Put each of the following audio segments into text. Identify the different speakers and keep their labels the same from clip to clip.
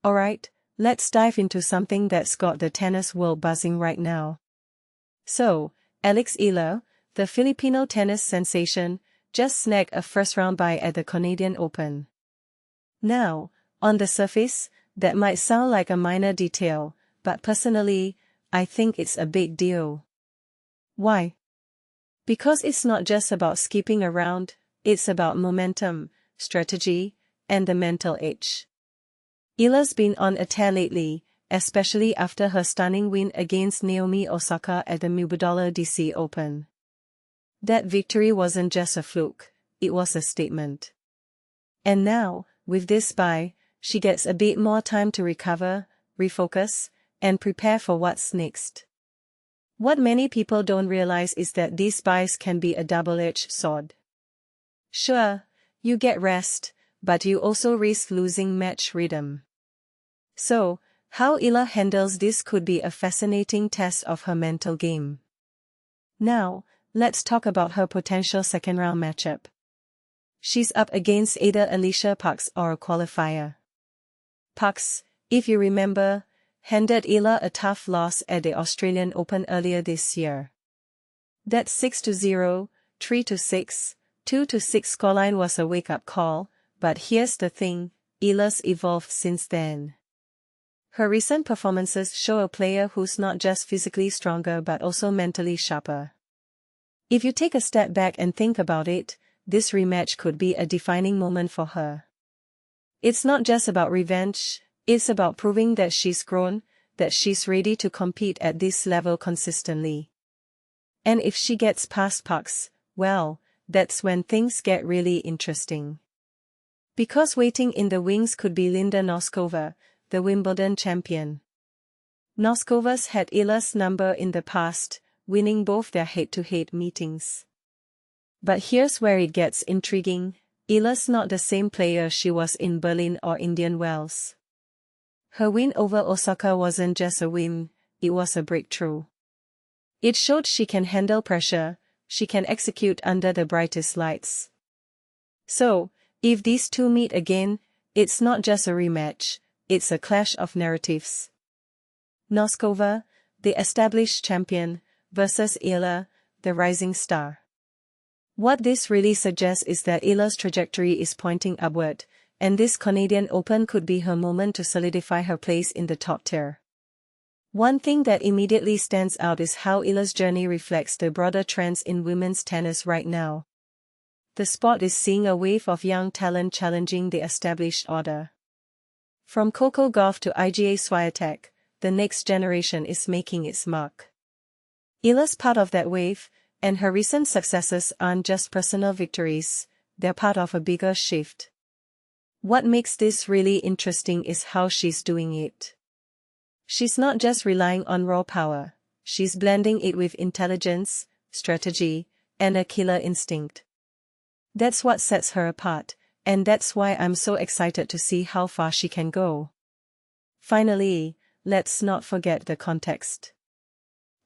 Speaker 1: Alright, let's dive into something that's got the tennis world buzzing right now. So, Alex Eala, the Filipino tennis sensation, just snagged a first-round bye at the Canadian Open. Now, on the surface, that might sound like a minor detail, but personally, I think it's a big deal. Why? Because it's not just about skipping around, it's about momentum, strategy, and the mental edge. Eala's been on a tear lately, especially after her stunning win against Naomi Osaka at the Mubadala DC Open. That victory wasn't just a fluke, it was a statement. And now, with this bye, she gets a bit more time to recover, refocus, and prepare for what's next. What many people don't realize is that these byes can be a double-edged sword. Sure, you get rest, but you also risk losing match rhythm. So, how Eala handles this could be a fascinating test of her mental game. Now, let's talk about her potential second-round matchup. She's up against either Alycia Parks or a qualifier. Parks, if you remember, handed Eala a tough loss at the Australian Open earlier this year. That 6-0, 3-6, 2-6 scoreline was a wake-up call, but here's the thing, Eala's evolved since then. Her recent performances show a player who's not just physically stronger but also mentally sharper. If you take a step back and think about it, this rematch could be a defining moment for her. It's not just about revenge, it's about proving that she's grown, that she's ready to compete at this level consistently. And if she gets past Parks, well, that's when things get really interesting. Because waiting in the wings could be Linda Noskova, the Wimbledon champion. Noskova's had Eala's number in the past, winning both their head-to-head meetings. But here's where it gets intriguing, Eala's not the same player she was in Berlin or Indian Wells. Her win over Osaka wasn't just a win, it was a breakthrough. It showed she can handle pressure, she can execute under the brightest lights. So, if these two meet again, it's not just a rematch, it's a clash of narratives. Noskova, the established champion, versus Eala, the rising star. What this really suggests is that Eala's trajectory is pointing upward, and this Canadian Open could be her moment to solidify her place in the top tier. One thing that immediately stands out is how Eala's journey reflects the broader trends in women's tennis right now. The sport is seeing a wave of young talent challenging the established order. From Coco Gauff to Iga Swiatek, the next generation is making its mark. Eala's part of that wave, and her recent successes aren't just personal victories, they're part of a bigger shift. What makes this really interesting is how she's doing it. She's not just relying on raw power, she's blending it with intelligence, strategy, and a killer instinct. That's what sets her apart, and that's why I'm so excited to see how far she can go. Finally, let's not forget the context.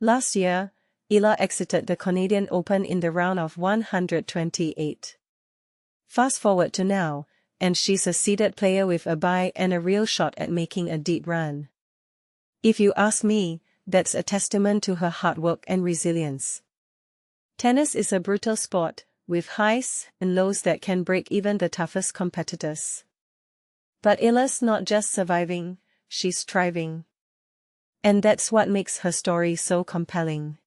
Speaker 1: Last year, Eala exited the Canadian Open in the round of 128. Fast forward to now, and she's a seeded player with a bye and a real shot at making a deep run. If you ask me, that's a testament to her hard work and resilience. Tennis is a brutal sport, with highs and lows that can break even the toughest competitors. But Eala's not just surviving, she's thriving. And that's what makes her story so compelling.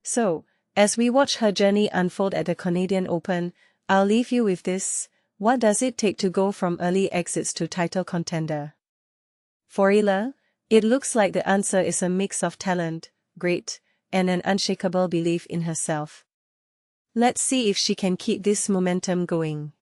Speaker 1: So, as we watch her journey unfold at the Canadian Open, I'll leave you with this: what does it take to go from early exits to title contender? For Eala, it looks like the answer is a mix of talent, grit, and an unshakable belief in herself. Let's see if she can keep this momentum going.